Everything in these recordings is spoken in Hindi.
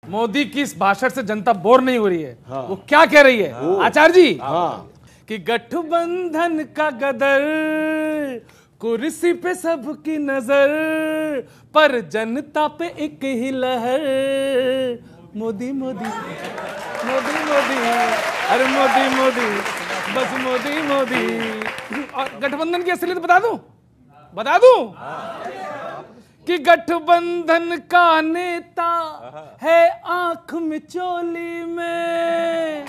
मोदी की इस भाषण से जनता बोर नहीं हो रही है। हाँ। वो क्या कह रही है आचार्य जी? हाँ। कि गठबंधन का गदर, कुर्सी पे सबकी नजर, पर जनता पे एक ही लहर, मोदी मोदी मोदी मोदी, अरे मोदी मोदी, बस मोदी मोदी। और गठबंधन की असलियत बता दूं कि गठबंधन का नेता है आंख में चोली में,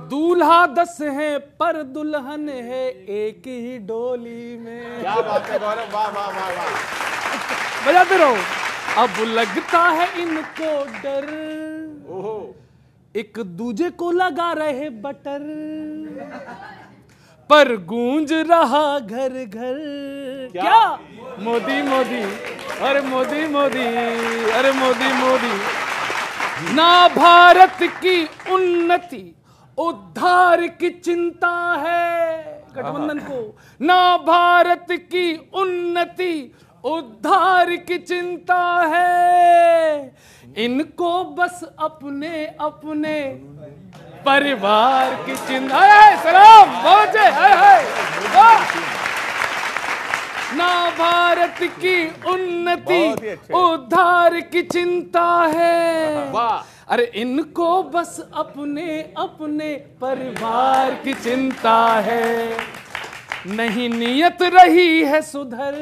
दूल्हा 10 है पर दुल्हन है एक ही डोली में। क्या बात है गौरव, वाह वाह वाह वाह, बजाते रहो। अब लगता है इनको डर, एक दूजे को लगा रहे बटर, पर गूंज रहा घर घर क्या मोदी मोदी, अरे मोदी मोदी, अरे मोदी मोदी। ना भारत की उन्नति उद्धार की चिंता है गठबंधन को, ना भारत की उन्नति उद्धार की चिंता है, इनको बस अपने अपने परिवार की चिंता है। सलाम पहुंचे, ना भारत की उन्नति उद्धार की चिंता है, अरे इनको बस अपने अपने परिवार की चिंता है। नहीं नियत रही है सुधर,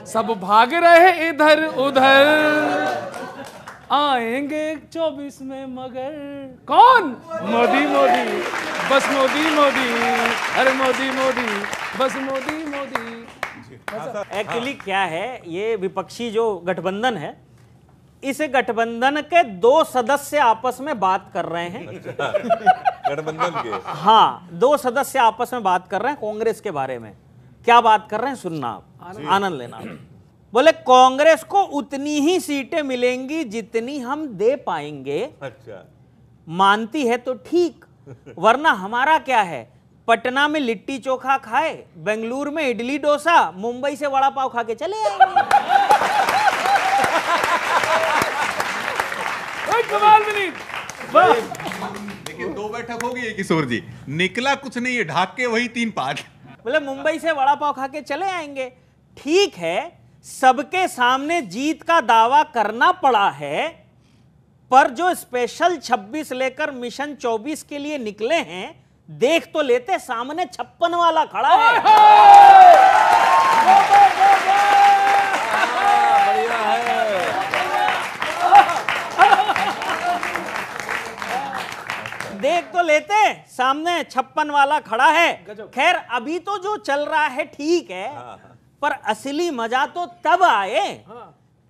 सब भाग रहे इधर उधर, आएंगे 24 में मगर कौन? मोदी मोदी, बस मोदी मोदी, अरे मोदी मोदी, बस मोदी मोदी। एक्चुअली क्या है, ये विपक्षी जो गठबंधन है, इस गठबंधन के 2 सदस्य आपस में बात कर रहे हैं। गठबंधन के, हाँ, 2 सदस्य आपस में बात कर रहे हैं कांग्रेस के बारे में। क्या बात कर रहे हैं सुनना आप, आनंद लेना। बोले कांग्रेस को उतनी ही सीटें मिलेंगी जितनी हम दे पाएंगे। अच्छा, मानती है तो ठीक, वरना हमारा क्या है, पटना में लिट्टी चोखा खाए, बेंगलुरु में इडली डोसा, मुंबई से वड़ा पाव खा के चले आएंगे। कमाल विनीत, लेकिन 2 बैठक होगी ये किशोर जी, निकला कुछ नहीं है, ढाक के वही 3 पाक। बोले मुंबई से वड़ा पाव खा के चले आएंगे। ठीक है, सबके सामने जीत का दावा करना पड़ा है, पर जो स्पेशल 26 लेकर मिशन 24 के लिए निकले हैं, देख तो लेते, सामने 56 वाला खड़ा है। बढ़िया है। देख तो लेते, सामने 56 वाला खड़ा है। खैर अभी तो जो चल रहा है ठीक है, पर असली मजा तो तब आए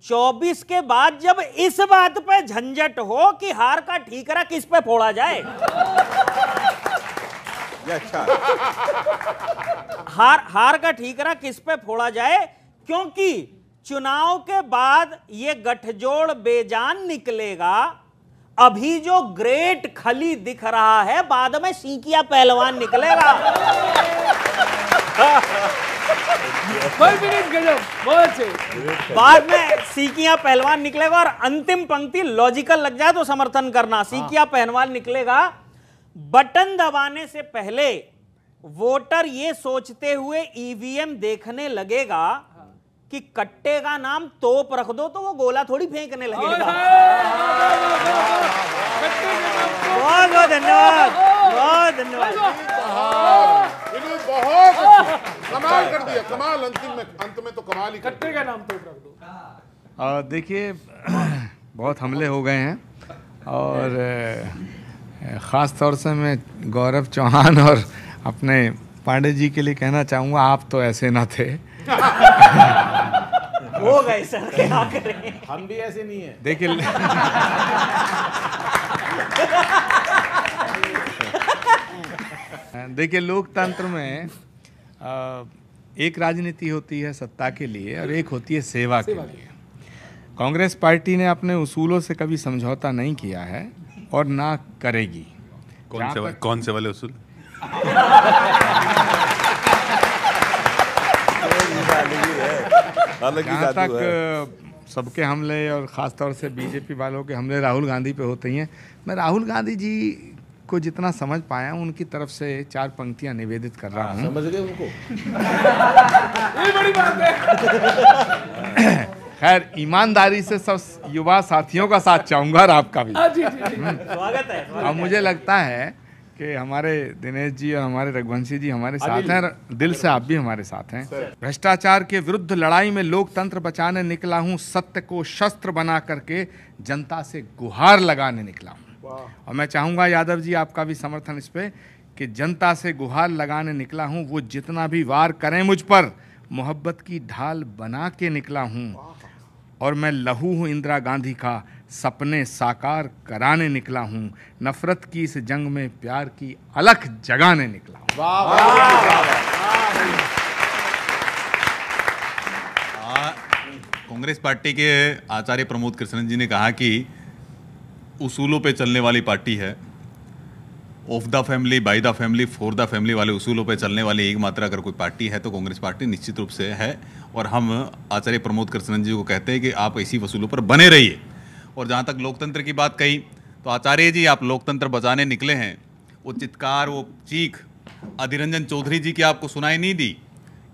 24 के बाद, जब इस बात पे झंझट हो कि हार का ठीकरा किस पे फोड़ा जाए। अच्छा, हार का ठीकरा किस पे फोड़ा जाए, क्योंकि चुनाव के बाद ये गठजोड़ बेजान निकलेगा। अभी जो ग्रेट खली दिख रहा है, बाद में सीकिया पहलवान निकलेगा। बाद में सीकिया पहलवान निकलेगा, और अंतिम पंक्ति लॉजिकल लग जाए तो समर्थन करना, सीकिया पहलवान निकलेगा। बटन दबाने से पहले वोटर ये सोचते हुए ईवीएम देखने लगेगा कि कट्टे का नाम तोप रख दो तो वो गोला थोड़ी फेंकने लगेगा। बहुत बहुत धन्यवाद, बहुत धन्यवाद। बहुत कमाल कर दिया, कमाल। अंत में तो कमाल ही। कट्टे का नाम तोप रख दो। देखिए बहुत हमले हो गए हैं, और ख़ास तौर से मैं गौरव चौहान और अपने पांडे जी के लिए कहना चाहूँगा, आप तो ऐसे ना थे। हो गए सर, क्या करें, हम भी ऐसे नहीं है। देखिए देखिए, लोकतंत्र में एक राजनीति होती है सत्ता के लिए, और एक होती है सेवा के लिए। कांग्रेस पार्टी ने अपने उसूलों से कभी समझौता नहीं किया है और ना करेगी। कौन से वाले उसूल? जहाँ तक सबके हमले और ख़ास तौर से बीजेपी वालों के हमले राहुल गांधी पे होते ही हैं। मैं राहुल गांधी जी को जितना समझ पाया हूं, उनकी तरफ से 4 पंक्तियां निवेदित कर रहा हूं। समझ गए उनको? ये बड़ी बात है। खैर, ईमानदारी से सब युवा साथियों का साथ चाहूंगा और आपका भी। जी जी जी। स्वागत है। अब मुझे लगता है कि हमारे दिनेश जी और हमारे रघुवंशी जी हमारे साथ हैं, दिल से आप भी हमारे साथ हैं। भ्रष्टाचार के विरुद्ध लड़ाई में लोकतंत्र बचाने निकला हूं, सत्य को शस्त्र बना करके जनता से गुहार लगाने निकला हूं। और मैं चाहूंगा यादव जी आपका भी समर्थन इस पे कि जनता से गुहार लगाने निकला हूं, वो जितना भी वार करें मुझ पर, मोहब्बत की ढाल बना के निकला हूं। और मैं लहू हूँ इंदिरा गांधी का, सपने साकार कराने निकला हूँ। नफरत की इस जंग में प्यार की अलख जगाने निकला हूँ। कांग्रेस पार्टी के आचार्य प्रमोद कृष्णन जी ने कहा कि उसूलों पे चलने वाली पार्टी है। Of the family, by the family, for the family वाले उसूलों पे चलने वाली एकमात्र अगर कोई पार्टी है तो कांग्रेस पार्टी निश्चित रूप से है। और हम आचार्य प्रमोद कृष्णन जी को कहते हैं कि आप इसी उसूलों पर बने रहिए। और जहाँ तक लोकतंत्र की बात कही, तो आचार्य जी आप लोकतंत्र बचाने निकले हैं। वो चित्कार, वो चीख अधीर रंजन चौधरी जी की आपको सुनाई नहीं दी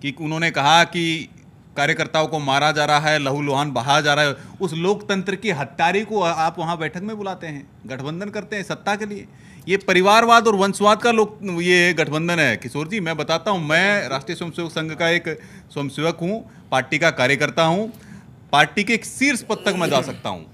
कि उन्होंने कहा कि कार्यकर्ताओं को मारा जा रहा है, लहू लुहान बहाया जा रहा है। उस लोकतंत्र की हत्यारी को आप वहाँ बैठक में बुलाते हैं, गठबंधन करते हैं सत्ता के लिए। ये परिवारवाद और वंशवाद का ये गठबंधन है किशोर जी। मैं बताता हूँ, मैं राष्ट्रीय स्वयंसेवक संघ का एक स्वयंसेवक हूँ, पार्टी का कार्यकर्ता हूँ। पार्टी के एक शीर्ष पद तक मैं जा सकता हूँ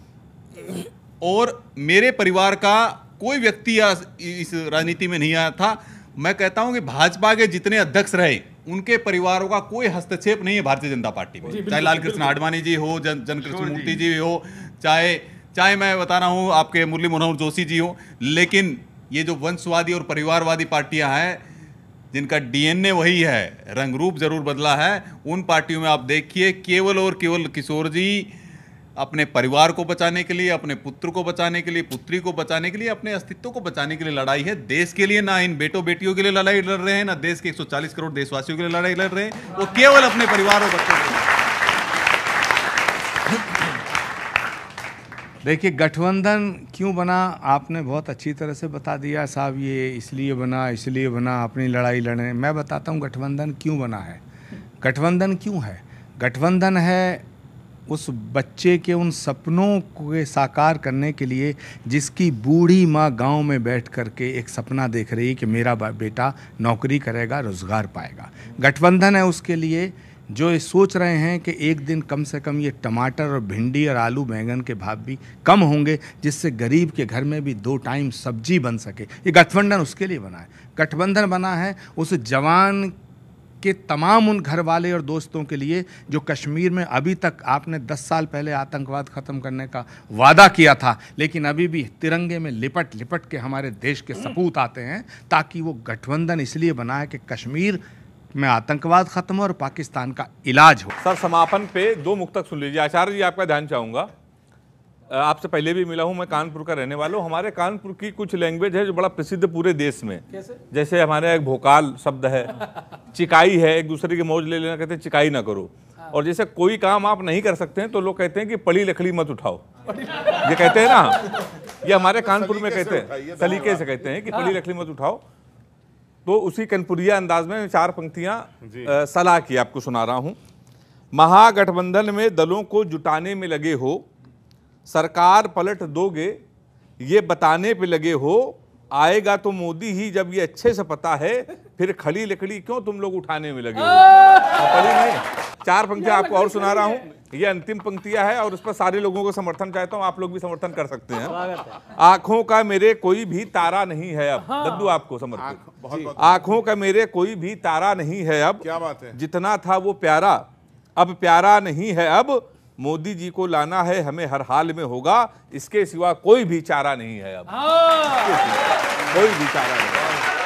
और मेरे परिवार का कोई व्यक्ति इस राजनीति में नहीं आया था। मैं कहता हूं कि भाजपा के जितने अध्यक्ष रहे उनके परिवारों का कोई हस्तक्षेप नहीं है भारतीय जनता पार्टी में, चाहे लाल कृष्ण आडवाणी जी हो, जन कृष्ण मूर्ति जी हो, चाहे मैं बता रहा हूं आपके मुरली मनोहर जोशी जी हो। लेकिन ये जो वंशवादी और परिवारवादी पार्टियां हैं जिनका डीएनए वही है, रंग रूप जरूर बदला है, उन पार्टियों में आप देखिए केवल और केवल किशोर जी अपने परिवार को बचाने के लिए, अपने पुत्र को बचाने के लिए, पुत्री को बचाने के लिए, अपने अस्तित्व को बचाने के लिए लड़ाई है। देश के लिए ना इन बेटों बेटियों के लिए लड़ाई लड़ रहे हैं, ना देश के 140 करोड़ देशवासियों के लिए लड़ाई लड़ रहे हैं, वो केवल अपने परिवार और बच्चों के लिए। देखिए, गठबंधन क्यों बना आपने बहुत अच्छी तरह से बता दिया साहब। ये इसलिए बना अपनी लड़ाई लड़ने। मैं बताता हूँ गठबंधन क्यों बना है। गठबंधन क्यों है? गठबंधन है उस बच्चे के उन सपनों को साकार करने के लिए जिसकी बूढ़ी माँ गांव में बैठ कर के एक सपना देख रही है कि मेरा बेटा नौकरी करेगा, रोज़गार पाएगा। गठबंधन है उसके लिए जो ये सोच रहे हैं कि एक दिन कम से कम ये टमाटर और भिंडी और आलू बैंगन के भाव भी कम होंगे, जिससे गरीब के घर में भी 2 टाइम सब्जी बन सके। ये गठबंधन उसके लिए बना है। गठबंधन बना है उस जवान के तमाम उन घर वाले और दोस्तों के लिए जो कश्मीर में अभी तक आपने 10 साल पहले आतंकवाद ख़त्म करने का वादा किया था, लेकिन अभी भी तिरंगे में लिपट लिपट के हमारे देश के सपूत आते हैं। ताकि वो गठबंधन इसलिए बना है कि कश्मीर में आतंकवाद खत्म हो और पाकिस्तान का इलाज हो। सर, समापन पे 2 मुक्तक सुन लीजिए। आचार्य जी, आपका ध्यान चाहूँगा। आपसे पहले भी मिला हूँ, मैं कानपुर का रहने वाला हूँ। हमारे कानपुर की कुछ लैंग्वेज है जो बड़ा प्रसिद्ध पूरे देश में। कैसे? जैसे हमारे एक भोकाल शब्द है, चिकाई है, एक दूसरे की मौज ले लेना, कहते हैं चिकाई ना करो। और जैसे कोई काम आप नहीं कर सकते हैं तो लोग कहते हैं कि पड़ी लकड़ी मत उठाओ, ये कहते हैं ना, ये हमारे कानपुर में कहते हैं, सलीके से कहते हैं कि पड़ी लकड़ी मत उठाओ। तो उसी कनपुरिया अंदाज में 4 पंक्तियां सलाह की आपको सुना रहा हूं। महागठबंधन में दलों को जुटाने में लगे हो, सरकार पलट दोगे ये बताने पे लगे हो, आएगा तो मोदी ही जब ये अच्छे से पता है, फिर खड़ी लकड़ी क्यों तुम लोग उठाने में लगे हो। खड़ी नहीं, 4 पंक्तियां आपको और सुना रहा हूं। ये अंतिम पंक्तियां है और उस पर सारे लोगों को समर्थन चाहता हूं, आप लोग भी समर्थन कर सकते हैं। आंखों का मेरे कोई भी तारा नहीं है अब। दद्दू आपको समर्पित। आंखों का मेरे कोई भी तारा नहीं है अब, क्या बात है। जितना था वो प्यारा अब प्यारा नहीं है अब, मोदी जी को लाना है हमें हर हाल में होगा, इसके सिवा कोई भी चारा नहीं है अब। कोई भी चारा नहीं।